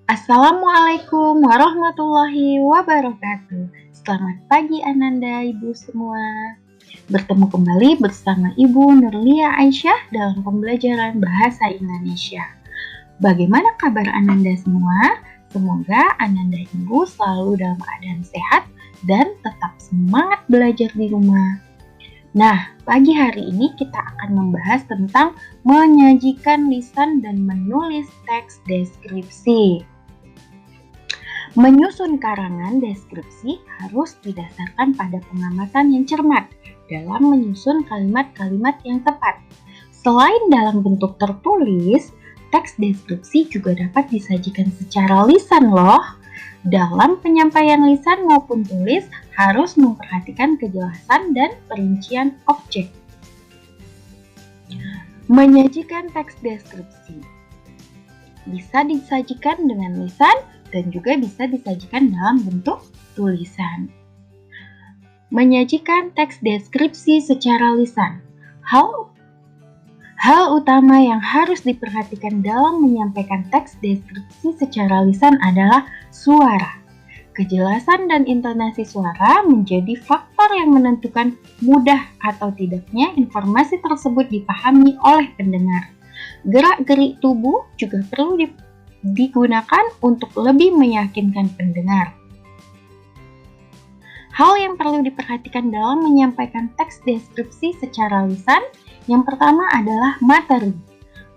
Assalamualaikum warahmatullahi wabarakatuh. Selamat pagi Ananda, Ibu semua. Bertemu kembali bersama Ibu Nurlia Aisyah dalam pembelajaran Bahasa Indonesia. Bagaimana kabar Ananda semua? Semoga Ananda Ibu selalu dalam keadaan sehat dan tetap semangat belajar di rumah. Nah, pagi hari ini kita akan membahas tentang menyajikan lisan dan menulis teks deskripsi. Menyusun karangan deskripsi harus didasarkan pada pengamatan yang cermat dalam menyusun kalimat-kalimat yang tepat. Selain dalam bentuk tertulis, teks deskripsi juga dapat disajikan secara lisan loh. Dalam penyampaian lisan maupun tulis harus memperhatikan kejelasan dan perincian objek. Menyajikan teks deskripsi bisa disajikan dengan lisan dan juga bisa disajikan dalam bentuk tulisan. Menyajikan teks deskripsi secara lisan. Hal utama yang harus diperhatikan dalam menyampaikan teks deskripsi secara lisan adalah suara. Kejelasan dan intonasi suara menjadi faktor yang menentukan mudah atau tidaknya informasi tersebut dipahami oleh pendengar. Gerak-gerik tubuh juga perlu digunakan untuk lebih meyakinkan pendengar. Hal yang perlu diperhatikan dalam menyampaikan teks deskripsi secara lisan, yang pertama adalah materi.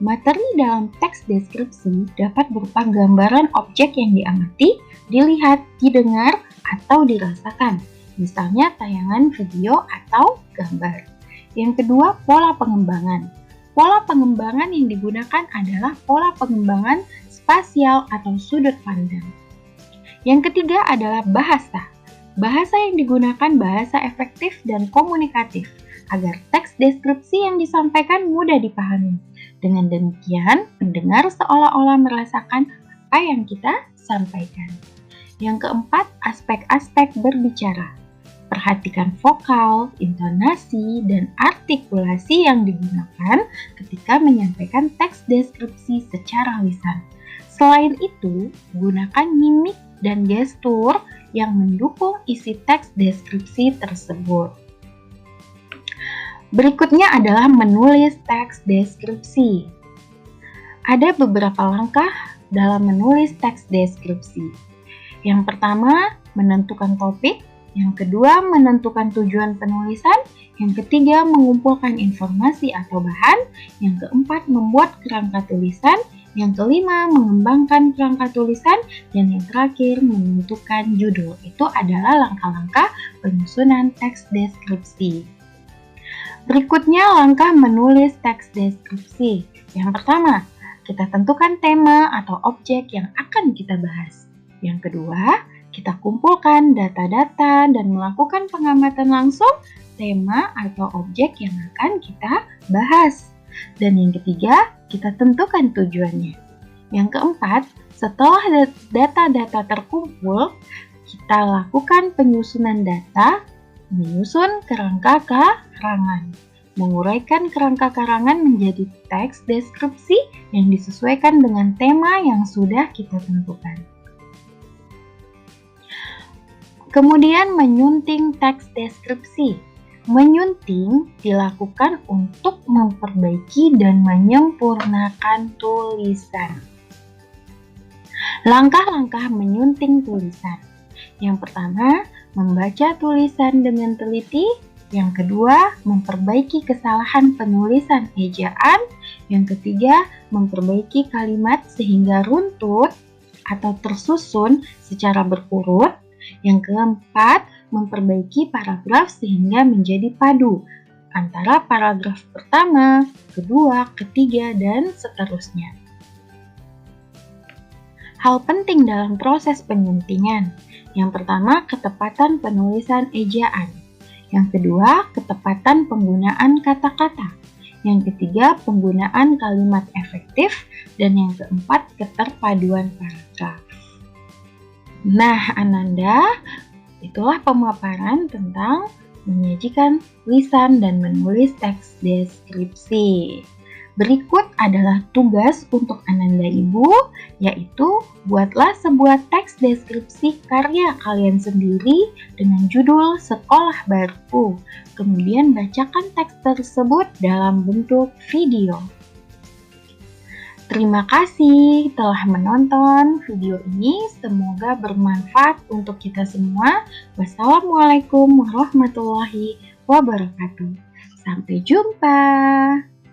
Materi dalam teks deskripsi dapat berupa gambaran objek yang diamati, dilihat, didengar, atau dirasakan, misalnya tayangan video atau gambar. Yang kedua, pola pengembangan. Pola pengembangan yang digunakan adalah pola pengembangan spasial atau sudut pandang. Yang ketiga adalah bahasa. Bahasa yang digunakan bahasa efektif dan komunikatif agar teks deskripsi yang disampaikan mudah dipahami. Dengan demikian, pendengar seolah-olah merasakan apa yang kita sampaikan. Yang keempat, aspek-aspek berbicara. Perhatikan vokal, intonasi, dan artikulasi yang digunakan ketika menyampaikan teks deskripsi secara lisan. Selain itu, gunakan mimik dan gestur yang mendukung isi teks deskripsi tersebut. Berikutnya adalah menulis teks deskripsi. Ada beberapa langkah dalam menulis teks deskripsi. Yang pertama, menentukan topik. Yang kedua, menentukan tujuan penulisan. Yang ketiga, mengumpulkan informasi atau bahan. Yang keempat, membuat kerangka tulisan. Yang kelima, mengembangkan kerangka tulisan. Dan yang terakhir, menentukan judul. Itu adalah langkah-langkah penyusunan teks deskripsi. Berikutnya, langkah menulis teks deskripsi. Yang pertama, kita tentukan tema atau objek yang akan kita bahas. Yang kedua, kita kumpulkan data-data dan melakukan pengamatan langsung tema atau objek yang akan kita bahas. Dan yang ketiga, kita tentukan tujuannya. Yang keempat, setelah data-data terkumpul, kita lakukan penyusunan data, menyusun kerangka karangan. Menguraikan kerangka karangan menjadi teks deskripsi yang disesuaikan dengan tema yang sudah kita tentukan. Kemudian menyunting teks deskripsi. Menyunting dilakukan untuk memperbaiki dan menyempurnakan tulisan. Langkah-langkah menyunting tulisan. Yang pertama, membaca tulisan dengan teliti. Yang kedua, memperbaiki kesalahan penulisan ejaan. Yang ketiga, memperbaiki kalimat sehingga runtut atau tersusun secara berurut. Yang keempat, memperbaiki paragraf sehingga menjadi padu antara paragraf pertama, kedua, ketiga, dan seterusnya. Hal penting dalam proses penyuntingan. Yang pertama, ketepatan penulisan ejaan. Yang kedua, ketepatan penggunaan kata-kata. Yang ketiga, penggunaan kalimat efektif. Dan yang keempat, keterpaduan paragraf. Nah, Ananda, itulah pemaparan tentang menyajikan lisan dan menulis teks deskripsi. Berikut adalah tugas untuk Ananda Ibu, yaitu buatlah sebuah teks deskripsi karya kalian sendiri dengan judul Sekolah Baru. Kemudian bacakan teks tersebut dalam bentuk video. Terima kasih telah menonton video ini. Semoga bermanfaat untuk kita semua. Wassalamualaikum warahmatullahi wabarakatuh. Sampai jumpa.